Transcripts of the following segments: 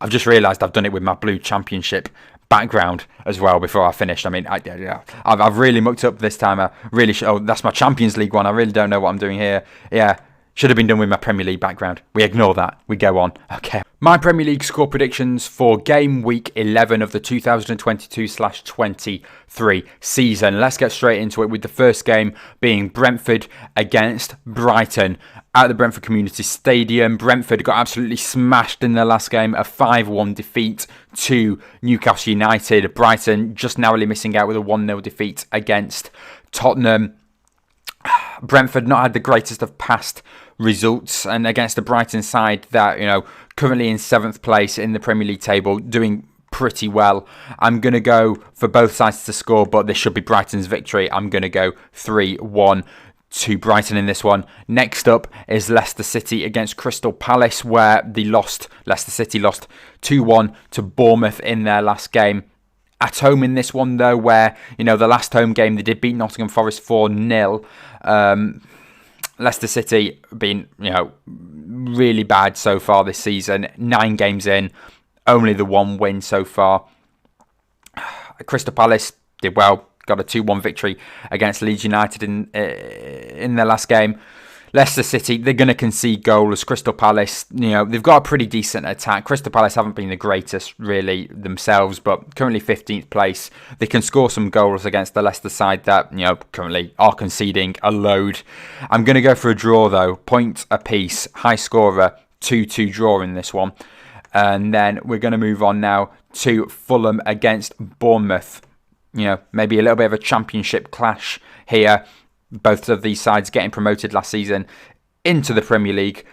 I've just realised I've done it with my Blue Championship background as well before I finished. I mean, I've really mucked up this time. I really oh, that's my Champions League one. I really don't know what I'm doing here. Yeah, should have been done with my Premier League background. We ignore that. We go on. Okay. My Premier League score predictions for game week 11 of the 2022/23 season. Let's get straight into it with the first game being Brentford against Brighton at the Brentford Community Stadium. Brentford got absolutely smashed in their last game, a 5-1 defeat to Newcastle United. Brighton just narrowly missing out with a 1-0 defeat against Tottenham. Brentford not had the greatest of past results, and against the Brighton side that, currently in 7th place in the Premier League table, doing pretty well. I'm going to go for both sides to score, but this should be Brighton's victory. I'm going to go 3-1 to Brighton in this one. Next up is Leicester City against Crystal Palace, where Leicester City lost 2-1 to Bournemouth in their last game. At home in this one, though, where, the last home game they did beat Nottingham Forest 4-0. Leicester City been, really bad so far this season. 9 games in, only the 1 win so far. Crystal Palace did well, got a 2-1 victory against Leeds United in their last game. Leicester City, they're going to concede goals. Crystal Palace, they've got a pretty decent attack. Crystal Palace haven't been the greatest, really, themselves, but currently 15th place. They can score some goals against the Leicester side that, currently are conceding a load. I'm going to go for a draw, though. Point apiece, high scorer, 2-2 draw in this one. And then we're going to move on now to Fulham against Bournemouth. Maybe a little bit of a championship clash here. Both of these sides getting promoted last season into the Premier League.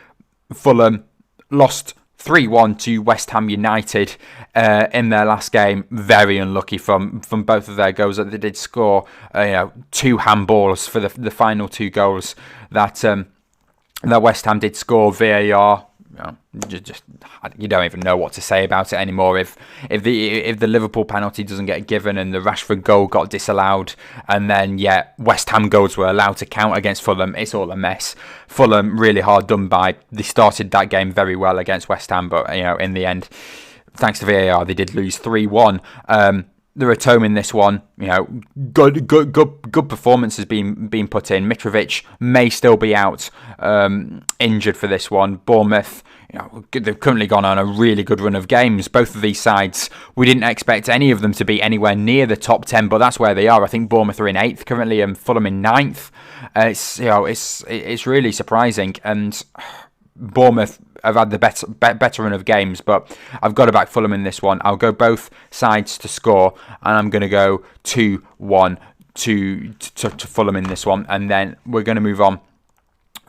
Fulham lost 3-1 to West Ham United in their last game. Very unlucky from both of their goals that they did score. 2 handballs for the final 2 goals that West Ham did score. VAR. You don't even know what to say about it anymore. If the Liverpool penalty doesn't get given and the Rashford goal got disallowed, and then West Ham goals were allowed to count against Fulham, it's all a mess. Fulham really hard done by. They started that game very well against West Ham, but in the end, thanks to VAR, they did lose 3-1. They're at home in this one. Good performance has been put in. Mitrovic may still be out injured for this one. Bournemouth, they've currently gone on a really good run of games. Both of these sides, we didn't expect any of them to be anywhere near the top 10, but that's where they are. I think Bournemouth are in 8th currently and Fulham in 9th. It's really surprising, and Bournemouth have had the better run of games, but I've got to back Fulham in this one. I'll go both sides to score, and I'm going to go 2-1 to Fulham in this one. And then we're going to move on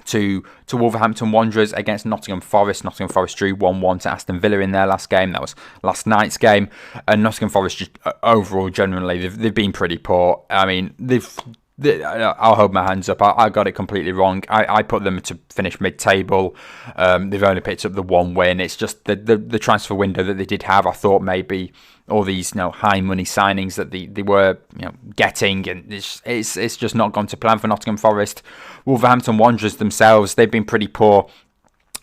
to Wolverhampton Wanderers against Nottingham Forest. Nottingham Forest drew 1-1 to Aston Villa in their last game. That was last night's game. And Nottingham Forest, just overall, generally, they've been pretty poor. I mean, I'll hold my hands up. I got it completely wrong. I put them to finish mid-table. They've only picked up the 1 win. It's just the transfer window that they did have. I thought maybe all these high money signings that they were getting, and it's just not gone to plan for Nottingham Forest. Wolverhampton Wanderers themselves, they've been pretty poor.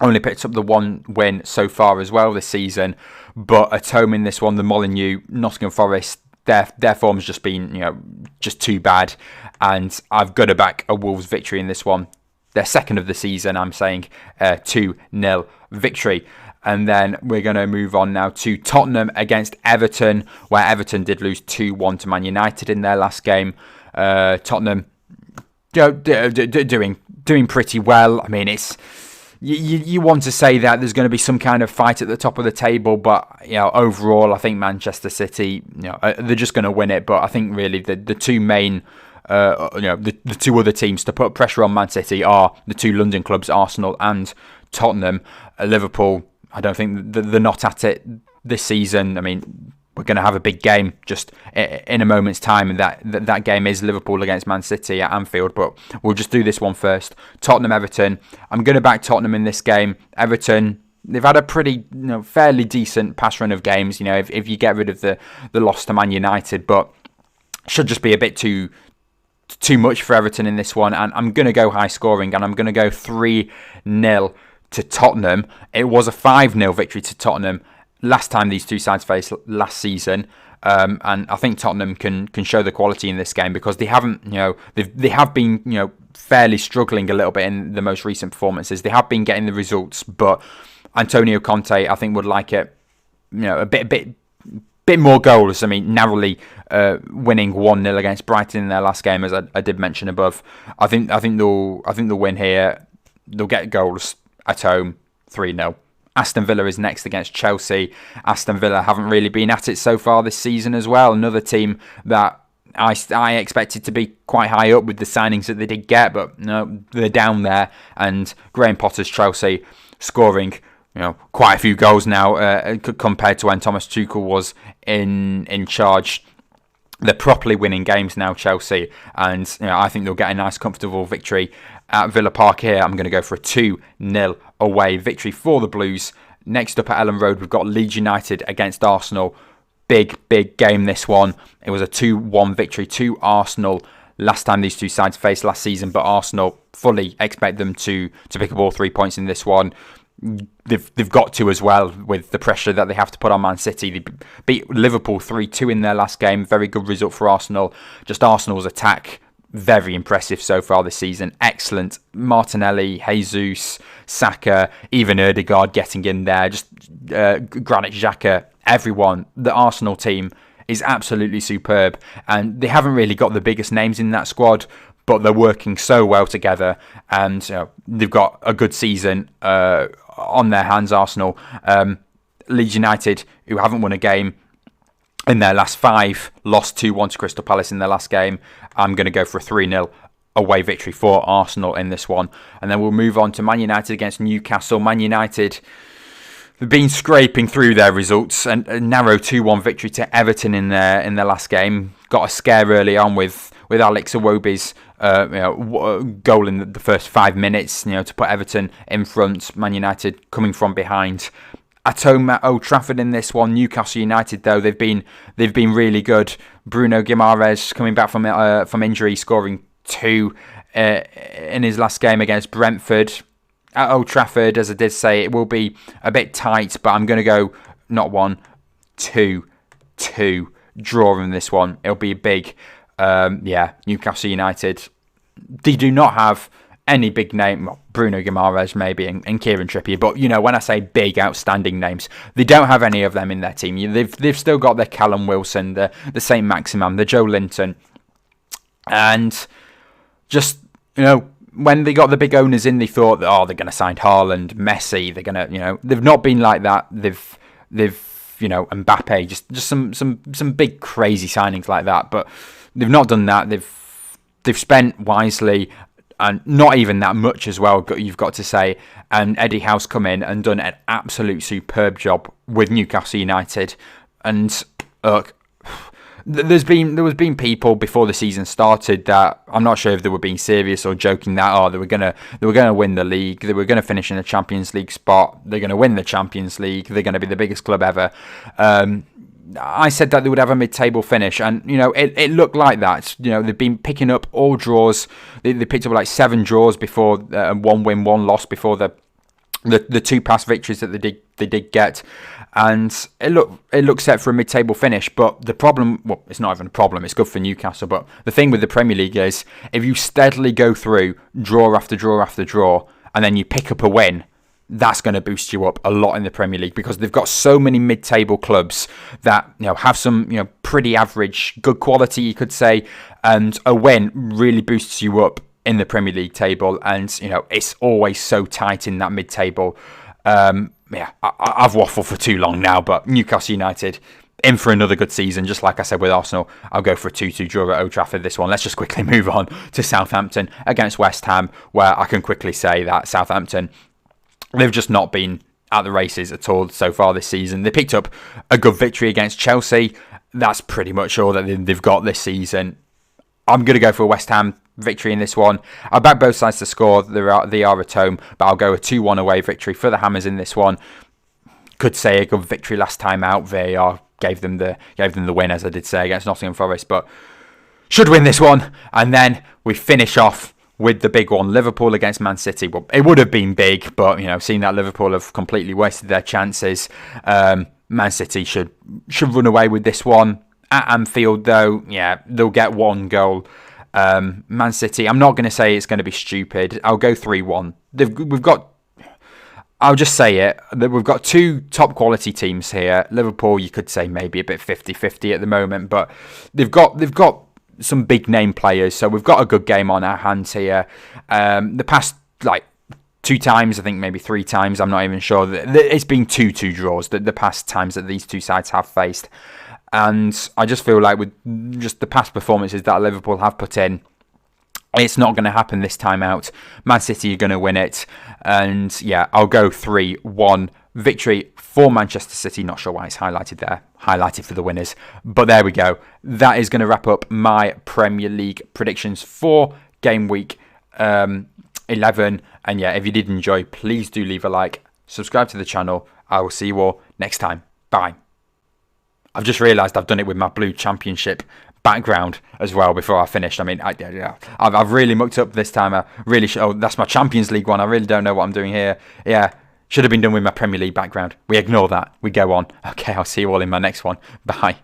Only picked up the 1 win so far as well this season, but at home in this one, the Molineux, Nottingham Forest, their form's just been just too bad, and I've got to back a Wolves victory in this one. Their second of the season, I'm saying 2-0 victory. And then we're going to move on now to Tottenham against Everton, where Everton did lose 2-1 to Man United in their last game. Tottenham doing pretty well. I mean, it's you want to say that there's going to be some kind of fight at the top of the table, but overall, I think Manchester City, they're just going to win it. But I think really the two main, the 2 other teams to put pressure on Man City are the 2 London clubs, Arsenal and Tottenham. Liverpool, I don't think they're not at it this season. I mean, we're going to have a big game just in a moment's time, and that game is Liverpool against Man City at Anfield, but we'll just do this one first. Tottenham-Everton. I'm going to back Tottenham in this game. Everton, they've had a pretty, fairly decent pass run of games, if you get rid of the loss to Man United, but should just be a bit too much for Everton in this one, and I'm going to go high scoring, and I'm going to go 3-0 to Tottenham. It was a 5-0 victory to Tottenham last time these two sides faced last season. And I think Tottenham can show the quality in this game, because they haven't, they have been, fairly struggling a little bit in the most recent performances. They have been getting the results, but Antonio Conte, I think, would like it, a bit more goals. I mean, narrowly winning 1-0 against Brighton in their last game, as I did mention above. I think they'll win here. They'll get goals at home, 3-0. Aston Villa is next against Chelsea. Aston Villa haven't really been at it so far this season as well. Another team that I expected to be quite high up with the signings that they did get, but no, they're down there. And Graham Potter's Chelsea scoring, quite a few goals now compared to when Thomas Tuchel was in charge. They're properly winning games now, Chelsea, and I think they'll get a nice, comfortable victory at Villa Park here. I'm going to go for a 2-0 away victory for the Blues. Next up at Elland Road, we've got Leeds United against Arsenal. Big game, this one. It was a 2-1 victory to Arsenal last time these two sides faced last season, but Arsenal fully expect them to pick up all 3 points in this one. They've got to as well, with the pressure that they have to put on Man City. They beat Liverpool 3-2 in their last game. Very good result for Arsenal. Just Arsenal's attack, very impressive so far this season. Excellent. Martinelli, Jesus, Saka, even Ødegaard getting in there. Just Granit Xhaka, everyone. The Arsenal team is absolutely superb, and they haven't really got the biggest names in that squad, but they're working so well together, and they've got a good season on their hands, Arsenal. Leeds United, who haven't won a game in their last 5, lost 2-1 to Crystal Palace in their last game. I'm going to go for a 3-0 away victory for Arsenal in this one. And then we'll move on to Man United against Newcastle. Man United, they've been scraping through their results, and a narrow 2-1 victory to Everton in their last game. Got a scare early on with Alex Iwobi's goal in the first 5 minutes, to put Everton in front. Man United coming from behind. At home at Old Trafford in this one. Newcastle United, though, they've been really good. Bruno Guimaraes coming back from injury, scoring 2 in his last game against Brentford. At Old Trafford, as I did say, it will be a bit tight, but I'm going to go not 1, 2 draw in this one. It'll be big. Newcastle United, they do not have any big name. Well, Bruno Guimaraes maybe and Kieran Trippier, but when I say big, outstanding names, they don't have any of them in their team. They've still got the Callum Wilson, the Saint Maximin, the Joe Linton, and just when they got the big owners in, they thought that they're going to sign Haaland, Messi. They're going to they've not been like that. They've Mbappe, just some big crazy signings like that, but they've not done that. They've spent wisely, and not even that much as well, you've got to say. And Eddie Howe's come in and done an absolute superb job with Newcastle United. And look, there was been people before the season started that I'm not sure if they were being serious or joking that they were gonna win the league, they were gonna finish in a Champions League spot, they're gonna win the Champions League, they're gonna be the biggest club ever. I said that they would have a mid-table finish, and it looked like that. They've been picking up all draws. They picked up like 7 draws before 1 win, 1 loss before the 2 past victories that they did get, and it looked set for a mid-table finish. But the problem, well, it's not even a problem. It's good for Newcastle. But the thing with the Premier League is, if you steadily go through draw after draw after draw, and then you pick up a win, that's going to boost you up a lot in the Premier League, because they've got so many mid-table clubs that have some pretty average, good quality, you could say, and a win really boosts you up in the Premier League table. And it's always so tight in that mid-table. I've waffled for too long now, but Newcastle United in for another good season. Just like I said with Arsenal, I'll go for a 2-2 draw at Old Trafford this one. Let's just quickly move on to Southampton against West Ham, where I can quickly say that Southampton, they've just not been at the races at all so far this season. They picked up a good victory against Chelsea. That's pretty much all that they've got this season. I'm going to go for a West Ham victory in this one. I'll back both sides to score. They are at home, but I'll go a 2-1 away victory for the Hammers in this one. Could say a good victory last time out. VAR gave them the win, as I did say, against Nottingham Forest, but should win this one. And then we finish off with the big one, Liverpool against Man City. Well, it would have been big, but seeing that Liverpool have completely wasted their chances. Man City should run away with this one. At Anfield, though, yeah, they'll get 1 goal. Man City, I'm not going to say it's going to be stupid. I'll go 3-1. I'll just say it. We've got 2 top quality teams here. Liverpool, you could say maybe a bit 50-50 at the moment, but they've got some big name players, so we've got a good game on our hands here. The past 2 times, I think maybe 3 times, I'm not even sure. It's been 2-2 draws the past times that these 2 sides have faced. And I just feel like with just the past performances that Liverpool have put in, it's not going to happen this time out. Man City are going to win it. And yeah, I'll go 3-1 victory for Manchester City. Not sure why it's highlighted there. Highlighted for the winners. But there we go. That is going to wrap up my Premier League predictions for game week 11. And yeah, if you did enjoy, please do leave a like. Subscribe to the channel. I will see you all next time. Bye. I've just realised I've done it with my blue championship background as well before I finished. I mean, I've really mucked up this time. I really should. Oh, that's my Champions League one. I really don't know what I'm doing here. Yeah, should have been done with my Premier League background. We ignore that. We go on. Okay, I'll see you all in my next one. Bye.